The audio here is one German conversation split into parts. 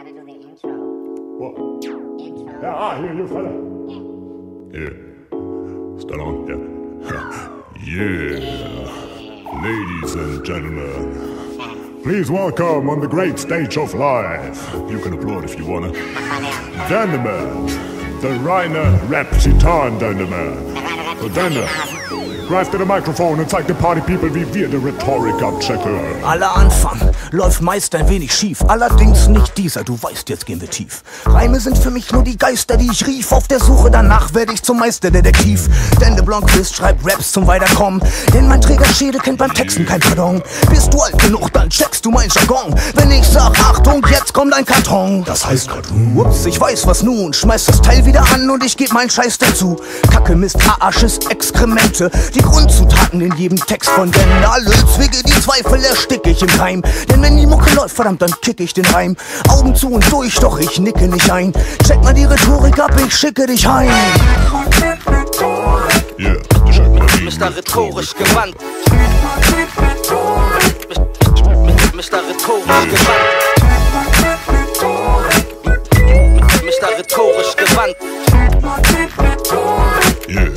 gotta do the intro. What? Intro. Yeah, you fella. Yeah. Yeah. Still on? Yeah. Yeah. Ladies and gentlemen, please welcome on the great stage of life. You can applaud if you wanna. Dendemann, the reine Rap-Titan Dendemann. Und Dende, greif dir den Mikrofon und zeig den Party-People, wie wir die Rhetorik abchecken. Aller Anfang läuft meist ein wenig schief, allerdings nicht dieser, du weißt, jetzt gehen wir tief. Reime sind für mich nur die Geister, die ich rief, auf der Suche danach werde ich zum Meisterdetektiv. Dende Blomqvist schreibt Raps zum Weiterkommen, denn mein Trägerschädel kennt beim Texten kein Pardon. Bist du alt genug, dann checkst du mein Jargon, wenn ich sag, Achtung, jetzt kommt ein Karton. Das heißt Karton. Ups, ich weiß was nun, schmeiß das Teil wieder an und ich geb meinen Scheiß dazu. Kacke, Mist, Asches, Exkremente, die Grundzutaten in jedem Text von Dende. Alle Zwicke, die Zweifel ersticke ich im Keim, denn wenn die Mucke läuft, verdammt, dann kick ich den Reim. Augen zu und durch, doch ich nicke nicht ein. Check mal die Rhetorik ab, ich schicke dich heim. Yeah, check mal die Mr. Rhetorisch gewandt. Mr. Rhetorisch gewandt. Mr. Rhetorisch gewandt. Yeah.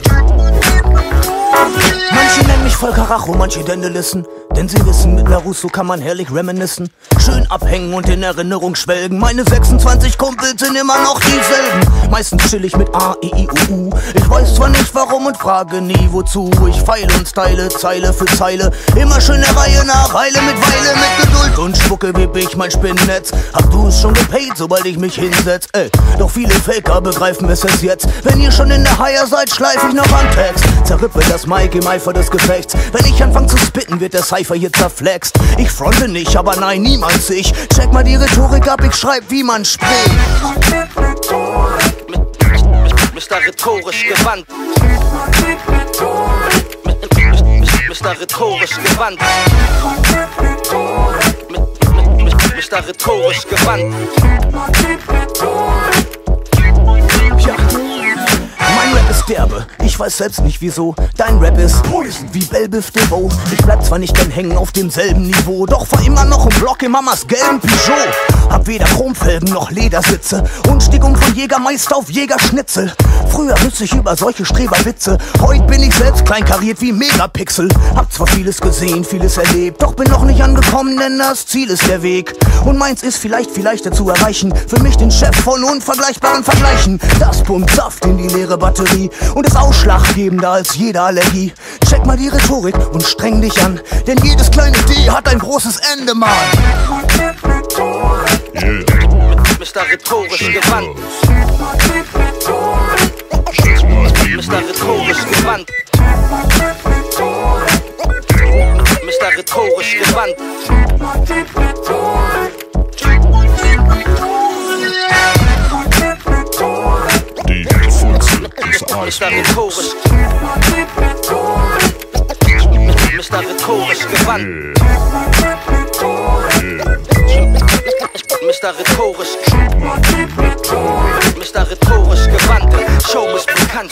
Manche nennen mich Volker Racho, manche Dendelissen, denn sie wissen, mit LaRusso kann man herrlich reminiszen. Schön abhängen und in Erinnerung schwelgen. Meine 26 Kumpels sind immer noch dieselben. Meistens chill ich mit A, E, I, U, U. Ich weiß zwar nicht warum und frage nie wozu. Ich feile und style, Zeile für Zeile. Immer schön der Reihe nach, Weile, mit Geduld und spucke wie ich mein Spinnennetz. Hab du es schon gepayt, sobald ich mich hinsetz? Doch viele Faker begreifen es erst jetzt. Wenn ihr schon in der Haier seid, schleif ich noch am Text. Zerrippe das Mic im Eifer des Gefechts. Wenn ich anfang zu spitten, wird der Cypher hier zerflext. Ich fronte nicht, aber nein, niemals ich. Check mal die Rhetorik ab, ich schreib, wie man spricht. Mr. Rhetorisch gewandt. Mr. Rhetorisch gewandt. Mr. Rhetorisch gewandt. Ja. Mein Rap ist derbe, ich weiß selbst nicht wieso. Dein Rap ist wie Bellbiff DeVoe. Ich bleib zwar nicht gern hängen auf demselben Niveau, doch fahr immer noch im Block in Mamas gelben Peugeot. Hab weder Chromfelgen noch Ledersitze und stieg von Jägermeister auf Jägerschnitzel. Früher riss ich über solche Streberwitze, heut bin ich selbst kleinkariert wie Megapixel. Hab zwar vieles gesehen, vieles erlebt, doch bin noch nicht angekommen, denn das Ziel ist der Weg. Und meins ist vielleicht leichter zu erreichen, für mich den Chef von unvergleichbaren Vergleichen. Das pumpt Saft in die leere Batterie und ist ausschlaggebender als jede Allergie. Check mal die Rhetorik und streng dich an, denn jedes kleine D hat ein großes Ende, Mann. Yeah. Mr. Rhetorisch gewandt. Mr. Rhetorisch gewandt. Mr. Rhetorisch gewandt. Die Wurzel des Mr. Eisbergs. Rhetorisch. Mr. Rhetorisch gewandt. Mr. Rhetorisch. Mr. Rhetorisch gewandt. Show ist bekannt.